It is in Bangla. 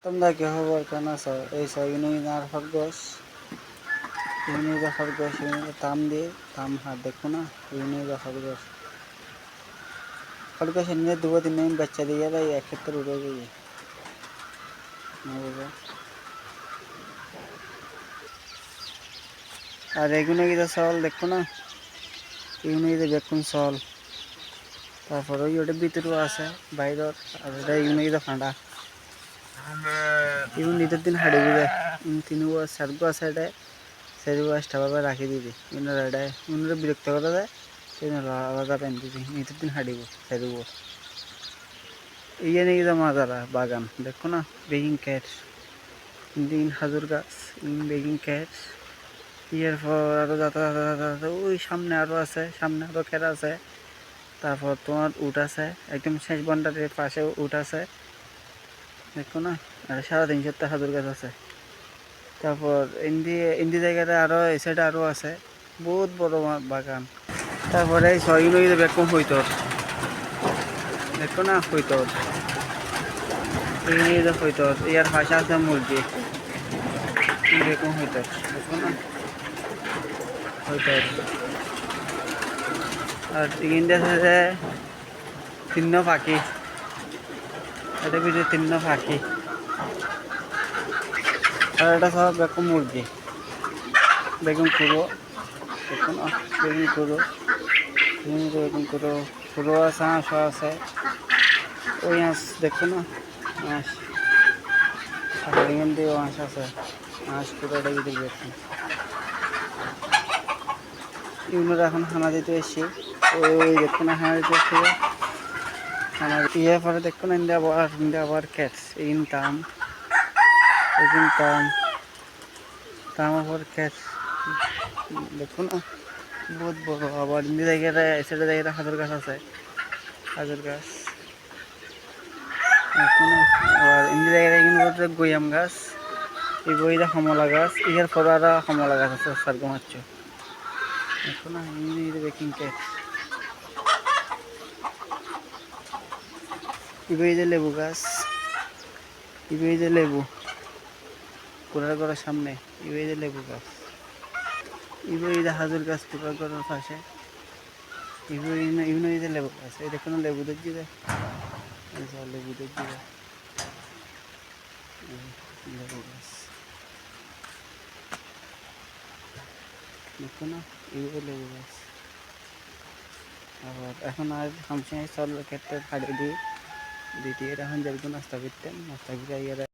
তোমরা কি খবর কেন আছো? এই ইউনিয়ন আর খরগোশ, ইউনিয়ন খরগোশ, ইউনিয়ন তাম দিয়ে তাম হাত দেখো না, ইউনিয়ন খরগোশ, খরগোশ এমনি 2-3 দিন বাচ্চা দিয়ে দেয়, এক ক্ষেত্রে উড়ে গিয়ে আর এগুলো কিন্তু সল দেখো না, ইউনিয়ন বেকুন সল, তারপর ওই ওটা ভিতরেও আছে বাইরের, আর এটা ইউনিয়ন ফাঁড়া ইউন ঈদের দিন হাড়ি বুঝে তিনু সারগো আছে এটা সেরিগো এক্সট্রাভাবে রাখি দিবি ইউনের এটা ইউনের বিরক্ত করা যায় সেই আলাদা পেন দিবি ঈদের দিন হাঁড়িব সেরিগো ইয়ে নাকি জমা যারা বাগান দেখো না বেকিং ক্যাট দিন খাজুর গাছ বেকিং ক্যাট ইয়ের পর আরও যাতা ওই সামনে আরও আছে, সামনে আরও ক্যাট আছে, তারপর তোমার উট আছে একদম শেষ বন্ডারের পাশে উট আছে দেখো না, আর 350 খাজুর গাছ আছে। তারপর ইন্দি জায়গাতে আরও এই সাইডে আরও আছে বহুত বড় বাগান। তারপরে এই ছয় নদীতে বেকম হইতর দেখো না, হইতর এই নদীতে হইতর ইয়ার ভাষা আছে মুরগি বেকম হইতর দেখো না, হইতর আর ইন্ডিয়া আছে 3 পাখি, এটা ভিতরে 3 পাখি আর এটা সব বেকম মুরগি বেগুন কুড়ো দেখো না, বেগুন কুড়ো বেগুন কুড়ো কুড়ো আছে, হাঁসও আছে, ওই হাঁস দেখো না, হাঁস এখান দিয়েও হাঁস আছে, হাঁস কুড়োটা ভিতরে দেখুন ইউনোরা এখন খানা দিতে এসছি, ওই দেখো না খানা দিতে এসছে খানা ইয়ে পরে দেখো না ইন্ডিয়া আবার ক্যাটস ইন তাম এদিন তাম আবার ক্যাটস দেখো না বহুত বড়, আবার ইন্দি জায়গাটা সেটা জায়গাটা খাজুর গাছ আছে, খাজুর গাছ দেখো না, আবার ইন্দি জায়গাটা কিন্তু গয়াম গাছ, এই বইটা কমলা গাছ, ইয়ার পর আর কমলা গাছ আছে সারগো মাছ দেখো না, ইন্দি বেকিং ক্যাট ইবই যে লেবু গাছ, ইবই যে লেবু কুড়ার ঘরের সামনে, ইবই যে লেবু গাছ, ইবই যে হাজুর গাছ কুড়ার ঘরের পাশে, ইবই যে লেবু গাছ, এই দেখো না লেবু দেখছি যে লেবু দেখছি যে লেবু গাছ দেখো না, ইবই লেবু গাছ। আবার এখন আর হামসে চল ক্ষেত্রে ফাড়ি দিয়ে এখন যেরকম নাস্তা করতেন নাস্তা করে